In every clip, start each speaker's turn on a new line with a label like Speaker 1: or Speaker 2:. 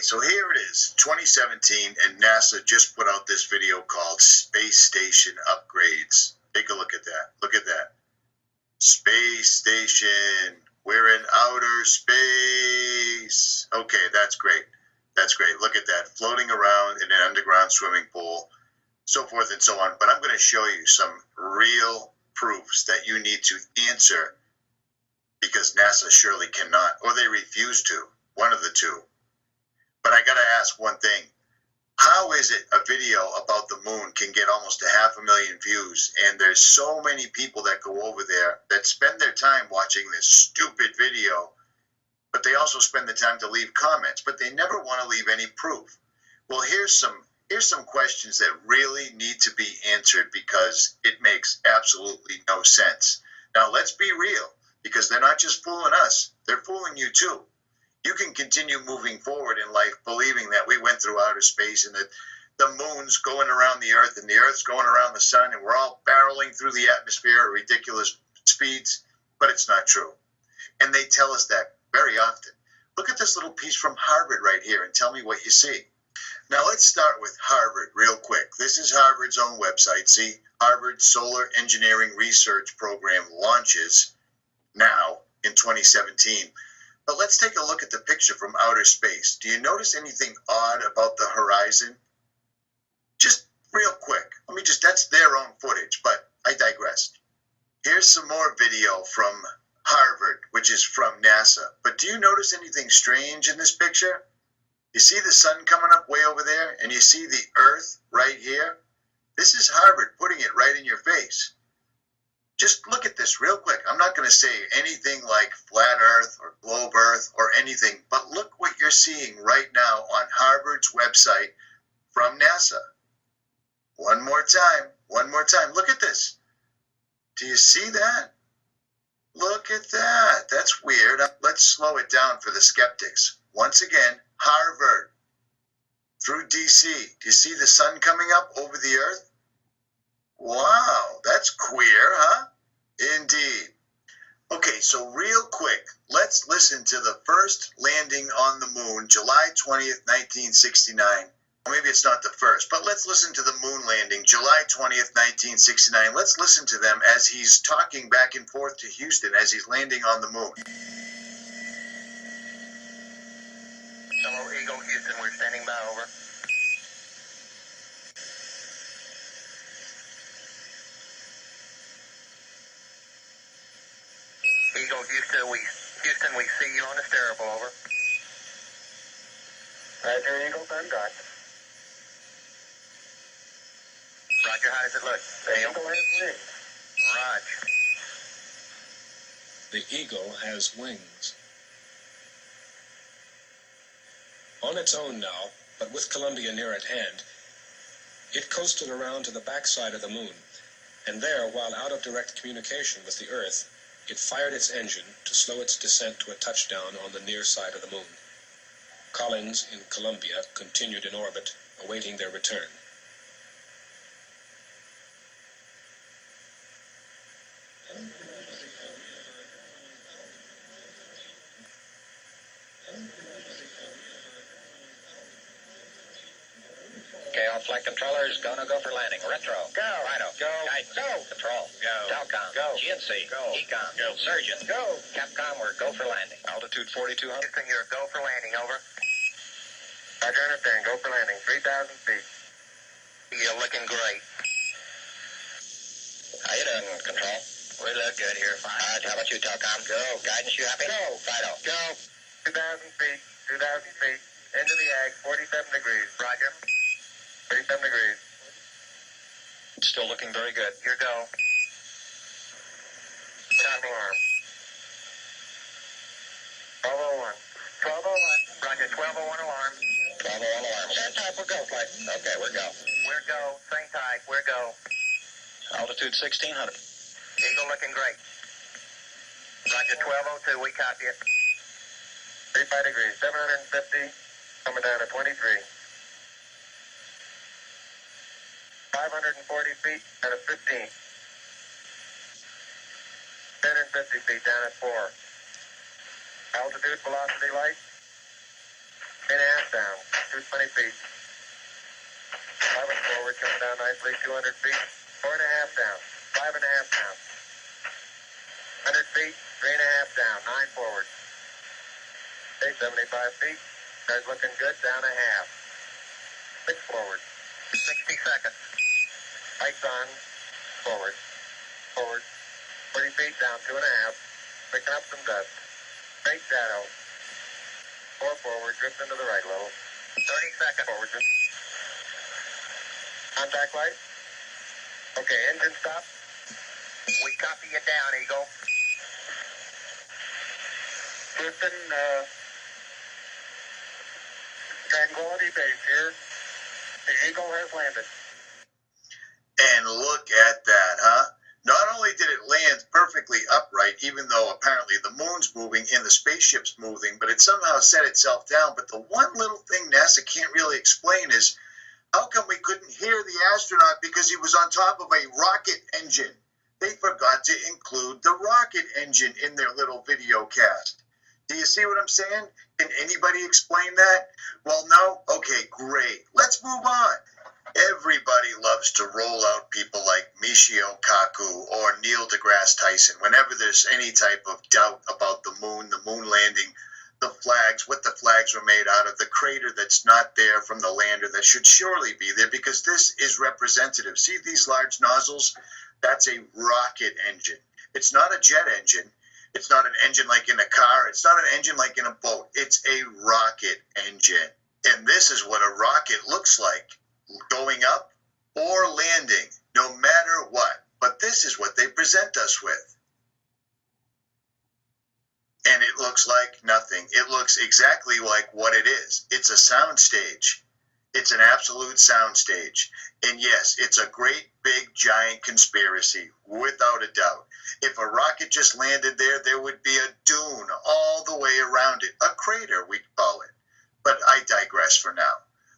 Speaker 1: so here it is, 2017, and NASA just put out this video called Space Station Upgrades. Take a look at that. Look at that. Space Station. We're in outer space. Okay, that's great. That's great. Look at that. Floating around in an underground swimming pool, so forth and so on. But I'm going to show you some real proofs that you need to answer, because NASA surely cannot, or they refuse to. One of the two. But I got to ask one thing. How is it a video about the moon can get almost 500,000 views, and there's so many people that go over there that spend their time watching this stupid video, but they also spend the time to leave comments, but they never want to leave any proof? Well, here's some questions that really need to be answered, because it makes absolutely no sense. Now, let's be real, because they're not just fooling us, they're fooling you too. You can continue moving forward in life believing that we went through outer space and that the moon's going around the earth and the earth's going around the sun and we're all barreling through the atmosphere at ridiculous speeds, but it's not true. And they tell us that very often. Look at this little piece from Harvard right here and tell me what you see. Now let's start with Harvard real quick. This is Harvard's own website. See, Harvard Solar Engineering Research Program launches now in 2017. But let's take a look at the picture from outer space. Do you notice anything odd about the horizon? Just real quick. That's their own footage, but I digress. Here's some more video from Harvard, which is from NASA. But do you notice anything strange in this picture? You see the sun coming up way over there, and you see the earth right here? This is Harvard putting it right in your face. Just look at this real quick. I'm not going to say anything like flat earth or globe earth or anything, but look what you're seeing right now on Harvard's website from NASA. One more time. Look at this. Do you see that? Look at that. That's weird. Let's slow it down for the skeptics. Once again, Harvard through DC. Do you see the sun coming up over the earth? Wow, that's queer, huh? Indeed. Okay, so real quick, let's listen to the first landing on the moon, July 20th, 1969. Maybe it's not the first, but let's listen to the moon landing, July 20th, 1969. Let's listen to them as he's talking back and forth to Houston as he's landing on the moon.
Speaker 2: Hello, Eagle, Houston, we're standing by, over. Eagle, Houston, we see you on the steerable, over. Roger, Eagle, done dot. Roger, how does it look? The Eagle has wings. Roger.
Speaker 3: The Eagle has wings. On its own now, but with Columbia near at hand, it coasted around to the backside of the moon, and there, while out of direct communication with the Earth, it fired its engine to slow its descent to a touchdown on the near side of the moon. Collins in Columbia continued in orbit, awaiting their return.
Speaker 2: Okay, all flight controllers, gonna go for landing. Retro. Go. Rhino. Go. Guidance. Go. Control. Go. Telcom. Go. GNC. Go. Ecom. Go. Surgeon. Go. Capcom, we're go for landing. Altitude 4,200. Houston, you're go for landing, over. Roger, understand. Go for landing. 3,000 feet. You're looking great. How you doing, Control? We look good here, fine. How about you, Telcom? Go. Guidance, you happy? Go. Fido. Go. 2,000 feet. 2,000 feet. Into the ag. 47 degrees. Roger. 37 degrees. Still looking very good. Your go. Time alarm. 1201. 1201. Roger, 1201 alarm. 1201 alarm. Same type, we're go, flight. Okay, we're go. We're go. Same type, we're go. Altitude 1,600. Eagle looking great. Roger, 1202, we copy it. 35 degrees, 750, coming down to 23. 540 feet at a 15. 150 feet down at 4. Altitude, velocity, light. 10 aft. down. 220 feet. 11 forward, coming down nicely. 200 feet. 4.5 down. 5.5 down. 100 feet. 3.5 down. 9 forward. Okay, 75 feet. Car's looking good. Down a half. 6 forward. 60 seconds. Lights on. Forward. Forward. 40 feet down. 2.5. Picking up some dust. Straight shadow. 4 forward. Drift into the right a little. 30 seconds. Forward. Drift. Contact light. Okay, engine stop. We copy you down, Eagle. Houston, Tranquility Base here. The Eagle has landed.
Speaker 1: And look at that, huh? Not only did it land perfectly upright, even though apparently the moon's moving and the spaceship's moving, but it somehow set itself down. But the one little thing NASA can't really explain is how come we couldn't hear the astronaut because he was on top of a rocket engine? They forgot to include the rocket engine in their little video cast. Do you see what I'm saying? Can anybody explain that? Well, no? Okay, great. Let's move on. Everybody loves to roll out people like Michio Kaku or Neil deGrasse Tyson whenever there's any type of doubt about the moon landing, the flags, what the flags were made out of, the crater that's not there from the lander that should surely be there because this is representative. See these large nozzles? That's a rocket engine. It's not a jet engine. It's not an engine like in a car. It's not an engine like in a boat. It's a rocket engine. And this is what a rocket looks like, going up or landing, no matter what. But this is what they present us with. And it looks like nothing. It looks exactly like what it is. It's a sound stage. It's an absolute sound stage. And yes, it's a great, big, giant conspiracy, without a doubt. If a rocket just landed there, there would be a dune all the way around it. A crater, we'd call it. But I digress for now.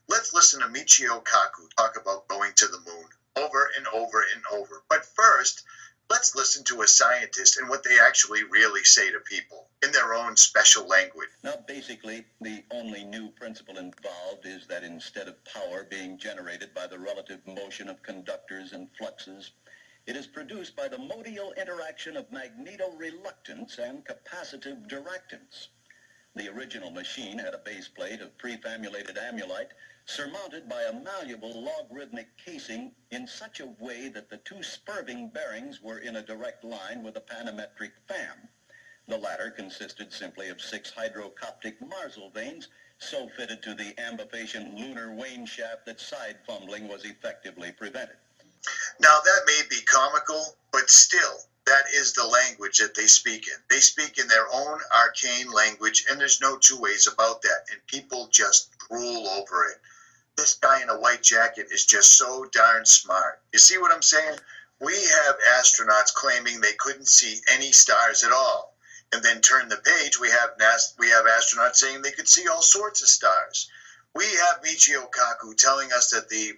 Speaker 1: Let's listen to Michio Kaku talk about going to the moon over and over and over. But first, let's listen to a scientist and what they actually really say to people in their own special language.
Speaker 4: Now, basically, the only new principle involved is that instead of power being generated by the relative motion of conductors and fluxes, it is produced by the modial interaction of magnetoreluctance and capacitive directance. The original machine had a base plate of prefamulated amulite surmounted by a malleable logarithmic casing in such a way that the two spurving bearings were in a direct line with a panometric fan. The latter consisted simply of 6 hydrocoptic Marsal vanes so fitted to the ambipatient lunar wane shaft that side fumbling was effectively prevented.
Speaker 1: Now that may be comical, but still, that is the language that they speak in. They speak in their own arcane language, and there's no two ways about that, and people just drool over it. This guy in a white jacket is just so darn smart. You see what I'm saying? We have astronauts claiming they couldn't see any stars at all. And then turn the page, we have astronauts saying they could see all sorts of stars. We have Michio Kaku telling us that the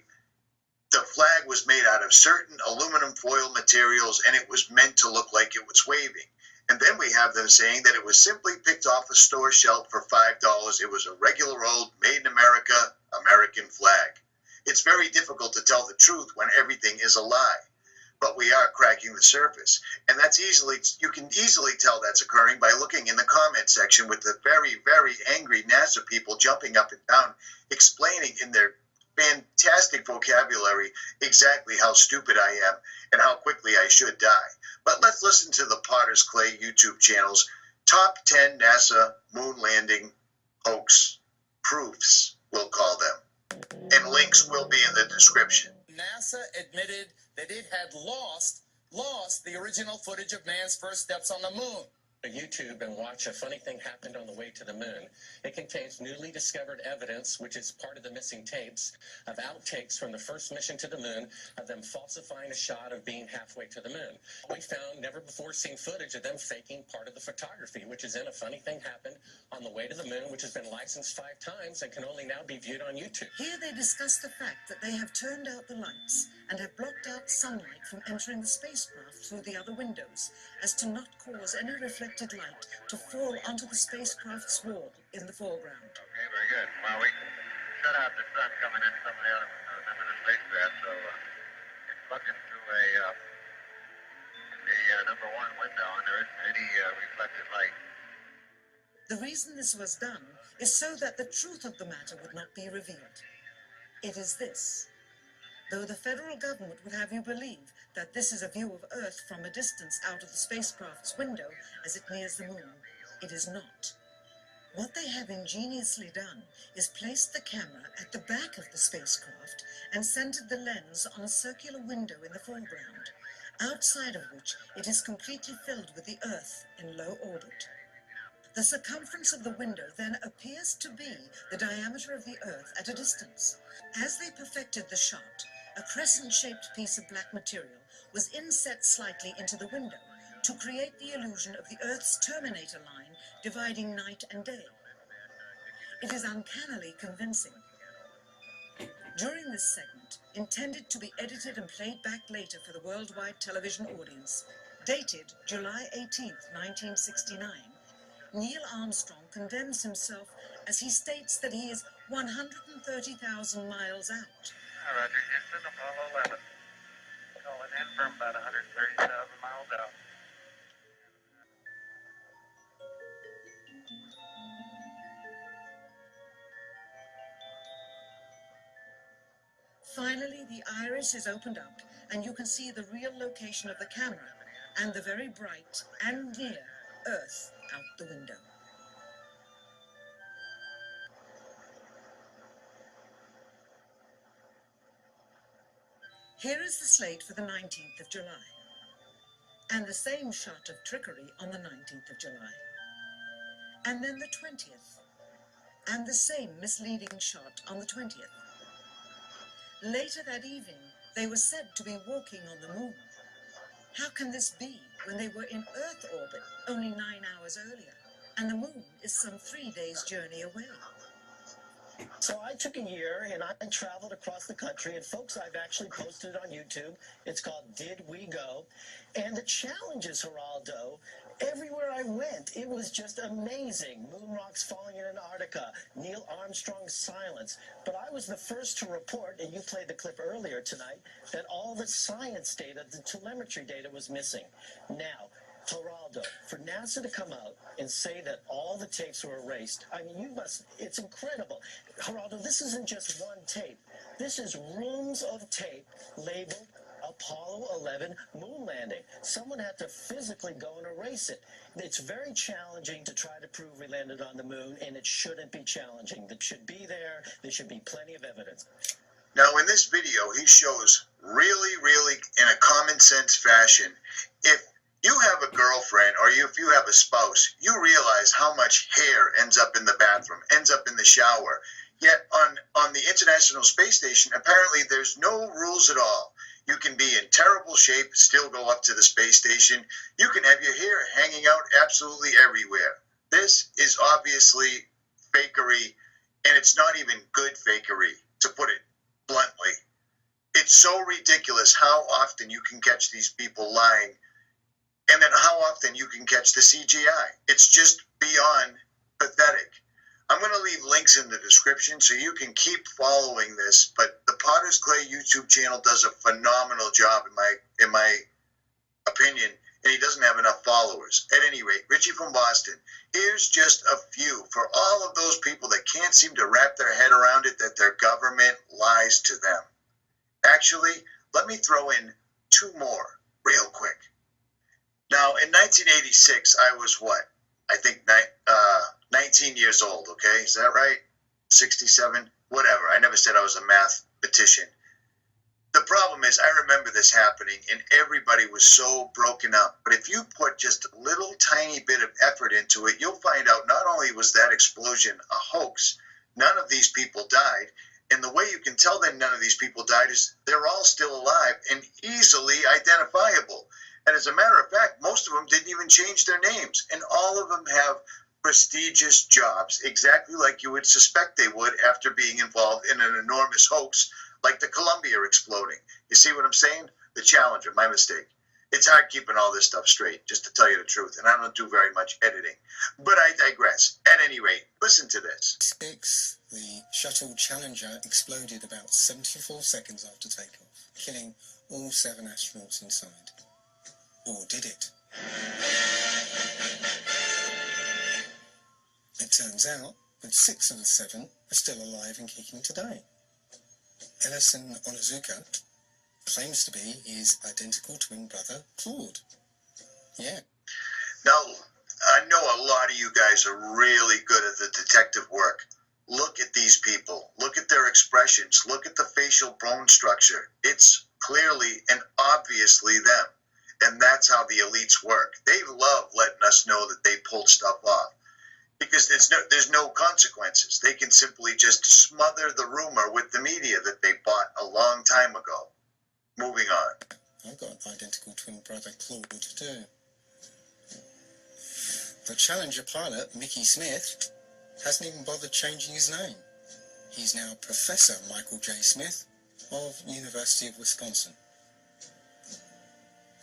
Speaker 1: flag was made out of certain aluminum foil materials and it was meant to look like it was waving. And then we have them saying that it was simply picked off a store shelf for $5. It was a regular old made in America, American flag. It's very difficult to tell the truth when everything is a lie. But we are cracking the surface. And you can easily tell that's occurring by looking in the comment section with the very, very angry NASA people jumping up and down, explaining in their fantastic vocabulary exactly how stupid I am and how quickly I should die. But let's listen to the Potter's Clay YouTube channel's top 10 NASA moon landing hoax proofs, we'll call them. And links will be in the description.
Speaker 5: NASA admitted that it had lost the original footage of man's first steps on the moon.
Speaker 3: YouTube and watch A Funny Thing Happened on the Way to the Moon. It contains newly discovered evidence, which is part of the missing tapes, of outtakes from the first mission to the moon, of them falsifying a shot of being halfway to the moon. We found never-before-seen footage of them faking part of the photography, which is in A Funny Thing Happened on the Way to the Moon, which has been licensed 5 times and can only now be viewed on YouTube.
Speaker 6: Here they discuss the fact that they have turned out the lights and have blocked out sunlight from entering the spacecraft through the other windows, as to not cause any reflected light to fall onto the spacecraft's wall in the foreground.
Speaker 2: Okay, very good. Well,
Speaker 6: reason this was done is so that the truth of the matter would not be revealed. It is this. Though the federal government would have you believe that this is a view of Earth from a distance out of the spacecraft's window as it nears the moon, it is not. What they have ingeniously done is placed the camera at the back of the spacecraft and centered the lens on a circular window in the foreground, outside of which it is completely filled with the Earth in low orbit. The circumference of the window then appears to be the diameter of the Earth at a distance. As they perfected the shot, a crescent-shaped piece of black material was inset slightly into the window to create the illusion of the Earth's terminator line dividing night and day. It is uncannily convincing. During this segment, intended to be edited and played back later for the worldwide television audience, dated July 18th, 1969, Neil Armstrong condemns himself as he states that he is 130,000 miles out.
Speaker 2: Roger, Houston, Apollo 11. Calling in from about 130,000 miles out.
Speaker 6: Finally, the iris is opened up, and you can see the real location of the camera and the very bright and near Earth out the window. Here is the slate for the 19th of July, and the same shot of trickery on the 19th of July, and then the 20th, and the same misleading shot on the 20th. Later that evening, they were said to be walking on the moon. How can this be when they were in Earth orbit only 9 hours earlier, and the moon is some 3 days' journey away?
Speaker 7: So I took a year and I traveled across the country, and folks, I've actually posted it on YouTube. It's called Did We Go? And the challenges, Geraldo, everywhere I went, it was just amazing. Moon rocks falling in Antarctica, Neil Armstrong's silence. But I was the first to report, and you played the clip earlier tonight, that all the science data, the telemetry data was missing. Now, Geraldo, for NASA to come out and say that all the tapes were erased, I mean, it's incredible. Geraldo, this isn't just one tape. This is reams of tape labeled Apollo 11 moon landing. Someone had to physically go and erase it. It's very challenging to try to prove we landed on the moon, and it shouldn't be challenging. It should be there. There should be plenty of evidence.
Speaker 1: Now, in this video, he shows really, in a common sense fashion, if you have a girlfriend or if you have a spouse, you realize how much hair ends up in the bathroom, ends up in the shower. Yet on the International Space Station, apparently there's no rules at all. You can be in terrible shape, still go up to the space station. You can have your hair hanging out absolutely everywhere. This is obviously fakery, and it's not even good fakery, to put it bluntly. It's so ridiculous how often you can catch these people lying, and then how often you can catch the CGI. It's just beyond pathetic. I'm going to leave links in the description so you can keep following this, but the Potter's Clay YouTube channel does a phenomenal job in my opinion, and he doesn't have enough followers. At any rate, Richie from Boston, here's just a few for all of those people that can't seem to wrap their head around it that their government lies to them. Actually, let me throw in 2 more real quick. Now, in 1986, I was what? I think 19 years old, okay? Is that right? 67? Whatever. I never said I was a mathematician. The problem is, I remember this happening, and everybody was so broken up. But if you put just a little tiny bit of effort into it, you'll find out not only was that explosion a hoax, none of these people died. And the way you can tell that none of these people died is they're all still alive and easily identifiable. And as a matter of fact, most of them didn't even change their names. And all of them have prestigious jobs, exactly like you would suspect they would after being involved in an enormous hoax like the Columbia exploding. You see what I'm saying? The Challenger, my mistake. It's hard keeping all this stuff straight, just to tell you the truth. And I don't do very much editing. But I digress. At any rate, listen to this.
Speaker 8: The shuttle Challenger exploded about 74 seconds after takeoff, killing all 7 astronauts inside. Or did it? It turns out that 6 of the 7 are still alive and kicking today. Ellison Onizuka claims to be his identical twin brother, Claude. Yeah.
Speaker 1: Now, I know a lot of you guys are really good at the detective work. Look at these people. Look at their expressions. Look at the facial bone structure. It's clearly and obviously them. And that's how the elites work. They love letting us know that they pulled stuff off because there's no consequences. They can simply just smother the rumor with the media that they bought a long time ago. Moving on.
Speaker 8: I've got an identical twin brother, Claude, too. The Challenger pilot, Mickey Smith, hasn't even bothered changing his name. He's now Professor Michael J. Smith of University of Wisconsin.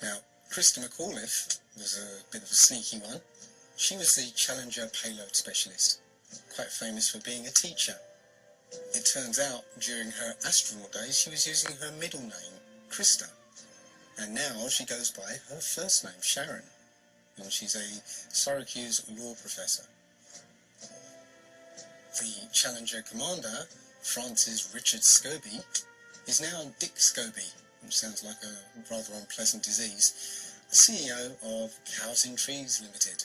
Speaker 8: Now, Krista McAuliffe was a bit of a sneaky one. She was the Challenger payload specialist, quite famous for being a teacher. It turns out during her astronaut days she was using her middle name, Krista, and now she goes by her first name, Sharon, and she's a Syracuse law professor. The Challenger commander, Francis Richard Scobie, is now Dick Scobie, which sounds like a rather unpleasant disease, the CEO of Cows in Trees Limited.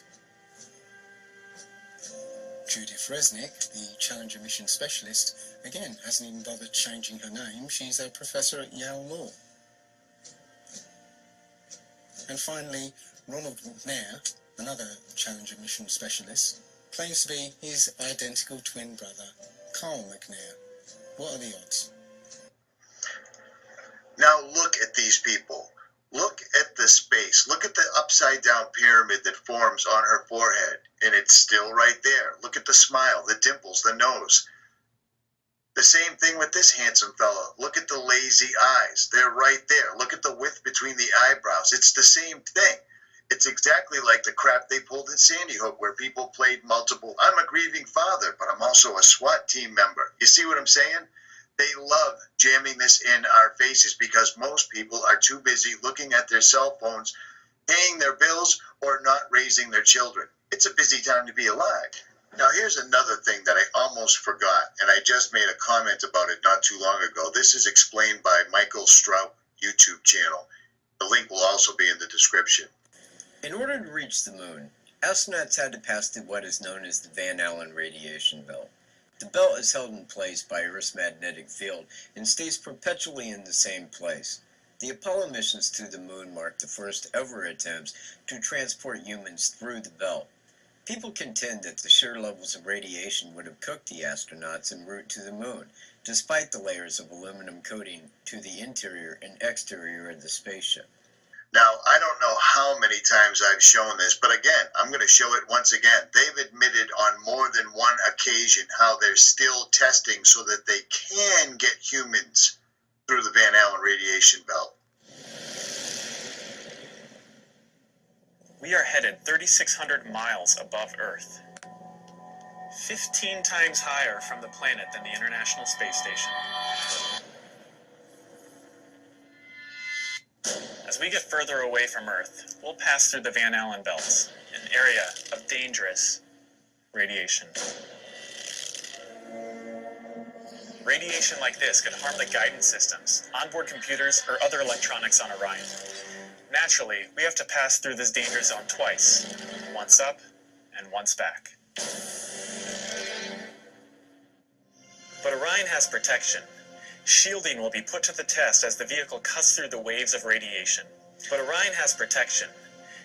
Speaker 8: Judith Resnick, the Challenger mission specialist, again hasn't even bothered changing her name. She's a professor at Yale Law. And finally, Ronald McNair, another Challenger mission specialist, claims to be his identical twin brother, Carl McNair. What are the odds?
Speaker 1: Now look at these people. Look at the space. Look at the upside down pyramid that forms on her forehead, and it's still right there. Look at the smile, the dimples, the nose. The same thing with this handsome fella. Look at the lazy eyes. They're right there. Look at the width between the eyebrows. It's the same thing. It's exactly like the crap they pulled in Sandy Hook where people played multiple, I'm a grieving father, but I'm also a SWAT team member. You see what I'm saying? They love jamming this in our faces because most people are too busy looking at their cell phones, paying their bills, or not raising their children. It's a busy time to be alive. Now, here's another thing that I almost forgot, and I just made a comment about it not too long ago. This is explained by Michael Strout YouTube channel. The link will also be in the description.
Speaker 9: In order to reach the moon, astronauts had to pass through what is known as the Van Allen radiation belt. The belt is held in place by Earth's magnetic field and stays perpetually in the same place. The Apollo missions to the moon marked the first ever attempts to transport humans through the belt. People contend that the sheer levels of radiation would have cooked the astronauts en route to the moon, despite the layers of aluminum coating to the interior and exterior of the spaceship.
Speaker 1: Now, I don't know how many times I've shown this, but again, I'm going to show it once again. They've admitted on more than one occasion how they're still testing so that they can get humans through the Van Allen radiation belt.
Speaker 10: We are headed 3,600 miles above Earth, 15 times higher from the planet than the International Space Station. As we get further away from Earth, we'll pass through the Van Allen belts, an area of dangerous radiation. Radiation like this could harm the guidance systems, onboard computers, or other electronics on Orion. Naturally, we have to pass through this danger zone twice, once up and once back. But Orion has protection. Shielding will be put to the test as the vehicle cuts through the waves of radiation. But Orion has protection.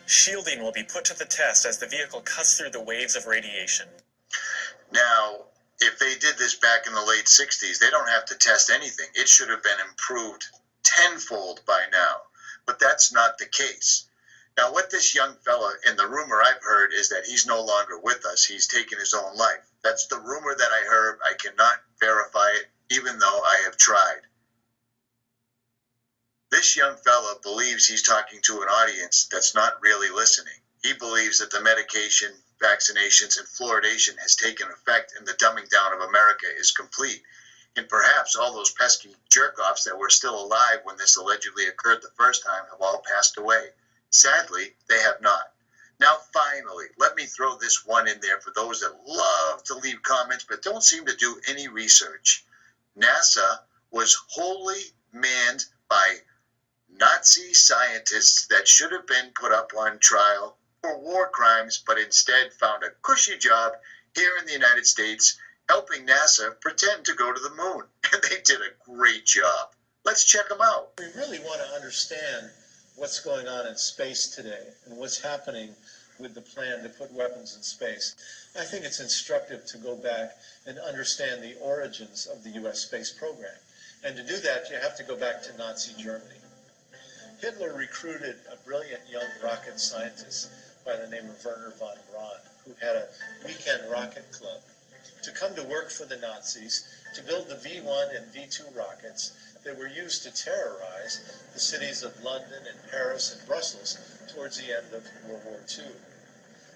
Speaker 10: Shielding will be put to the test as the vehicle cuts through the waves of radiation.
Speaker 1: Now, if they did this back in the late 60s, they don't have to test anything. It should have been improved tenfold by now. But that's not the case. Now, what this young fella, and the rumor I've heard, is that he's no longer with us. He's taken his own life. That's the rumor that I heard. I cannot verify it, even though I have tried. This young fella believes he's talking to an audience that's not really listening. He believes that the medication, vaccinations, and fluoridation has taken effect and the dumbing down of America is complete. And perhaps all those pesky jerk-offs that were still alive when this allegedly occurred the first time have all passed away. Sadly, they have not. Now, finally, let me throw this one in there for those that love to leave comments but don't seem to do any research. NASA was wholly manned by Nazi scientists that should have been put up on trial for war crimes, but instead found a cushy job here in the United States helping NASA pretend to go to the moon. And they did a great job. Let's check them out.
Speaker 11: We really want to understand what's going on in space today and what's happening with the plan to put weapons in space. I think it's instructive to go back and understand the origins of the U.S. space program. And to do that, you have to go back to Nazi Germany. Hitler recruited a brilliant young rocket scientist by the name of Wernher von Braun, who had a weekend rocket club, to come to work for the Nazis to build the V-1 and V-2 rockets that were used to terrorize the cities of London and Paris and Brussels towards the end of World War II.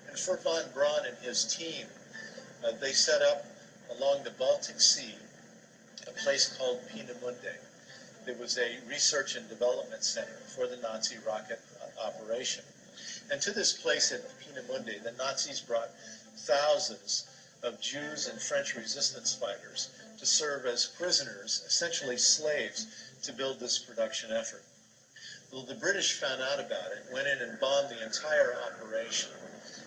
Speaker 11: And for von Braun and his team, they set up along the Baltic Sea a place called Peenemünde. It was a research and development center for the Nazi rocket operation. And to this place at Peenemünde, the Nazis brought thousands of Jews and French resistance fighters to serve as prisoners, essentially slaves, to build this production effort. Well, the British found out about it, went in and bombed the entire operation.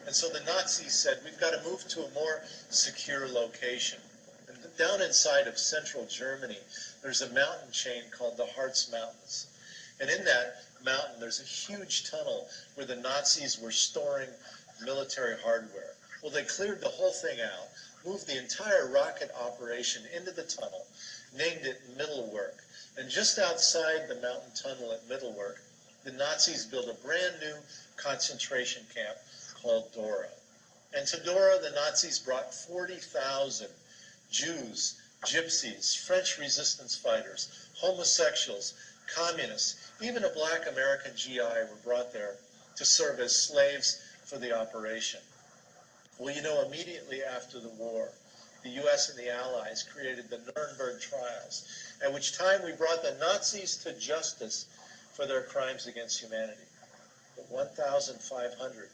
Speaker 11: And so the Nazis said, we've got to move to a more secure location. And down inside of central Germany, there's a mountain chain called the Harz Mountains. And in that mountain, there's a huge tunnel where the Nazis were storing military hardware. Well, they cleared the whole thing out, moved the entire rocket operation into the tunnel, named it Mittelwerk. And just outside the mountain tunnel at Mittelwerk, the Nazis built a brand new concentration camp called Dora. And to Dora, the Nazis brought 40,000 Jews, gypsies, French resistance fighters, homosexuals, communists, even a black American GI were brought there to serve as slaves for the operation. Well, you know, immediately after the war, the U.S. and the Allies created the Nuremberg trials, at which time we brought the Nazis to justice for their crimes against humanity. But 1,500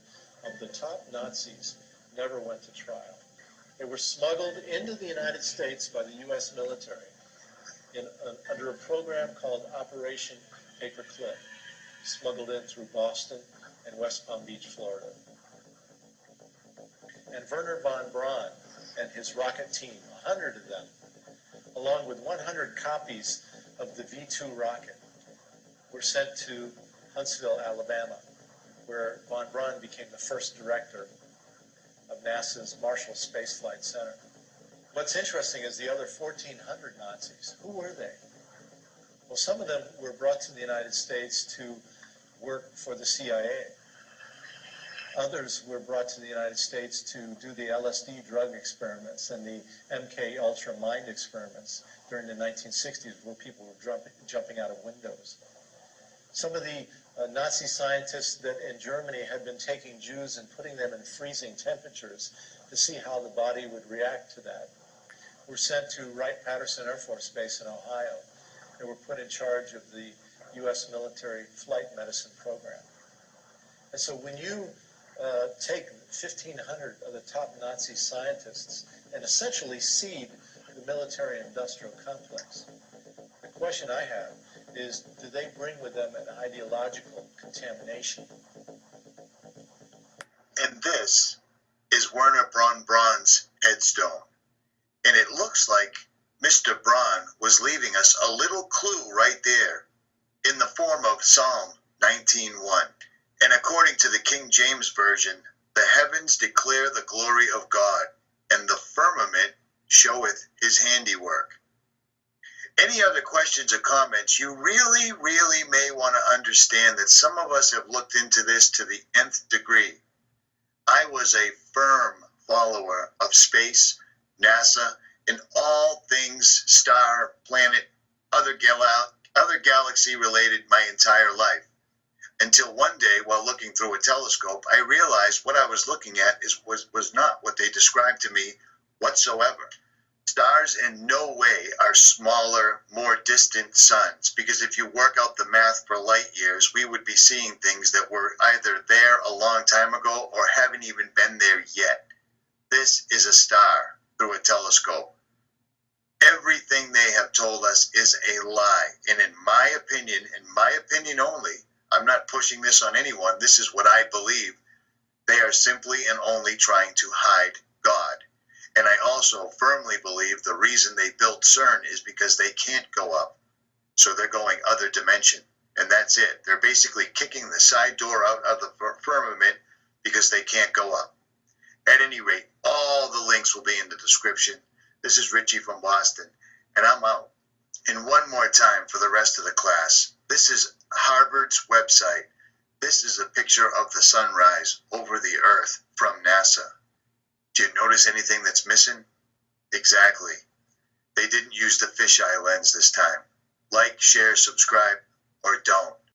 Speaker 11: of the top Nazis never went to trial. They were smuggled into the United States by the U.S. military under a program called Operation Paperclip, smuggled in through Boston and West Palm Beach, Florida. And Wernher von Braun and his rocket team, 100 of them, along with 100 copies of the V-2 rocket, were sent to Huntsville, Alabama, where von Braun became the first director of NASA's Marshall Space Flight Center. What's interesting is the other 1,400 Nazis. Who were they? Well, some of them were brought to the United States to work for the CIA. Others were brought to the United States to do the LSD drug experiments and the MK Ultra mind experiments during the 1960s, where people were jumping out of windows. Some of the Nazi scientists that in Germany had been taking Jews and putting them in freezing temperatures to see how the body would react to that were sent to Wright-Patterson Air Force Base in Ohio. They were put in charge of the U.S. military flight medicine program. And so when you take 1,500 of the top Nazi scientists and essentially seed the military-industrial complex, the question I have is, do they bring with them an ideological contamination?
Speaker 1: And this is Wernher von Braun's headstone. And it looks like Mr. Braun was leaving us a little clue right there in the form of Psalm 19:1. And according to the King James Version, the heavens declare the glory of God, and the firmament showeth his handiwork. Any other questions or comments? You really, really may want to understand that some of us have looked into this to the nth degree. I was a firm follower of space, NASA, and all things star, planet, other galaxy related my entire life. Until one day, while looking through a telescope, I realized what I was looking at was not what they described to me whatsoever. Stars in no way are smaller, more distant suns, because if you work out the math for light years, we would be seeing things that were either there a long time ago or haven't even been there yet. This is a star through a telescope. Everything they have told us is a lie. And in my opinion only, I'm not pushing this on anyone, this is what I believe. They are simply and only trying to hide God. And I also firmly believe the reason they built CERN is because they can't go up. So they're going other dimension. And that's it. They're basically kicking the side door out of the firmament because they can't go up. At any rate, all the links will be in the description. This is Richie from Boston, and I'm out. And one more time for the rest of the class. This is Harvard's website. This is a picture of the sunrise over the Earth from NASA. Do you notice anything that's missing? Exactly. They didn't use the fisheye lens this time. Like, share, subscribe, or don't.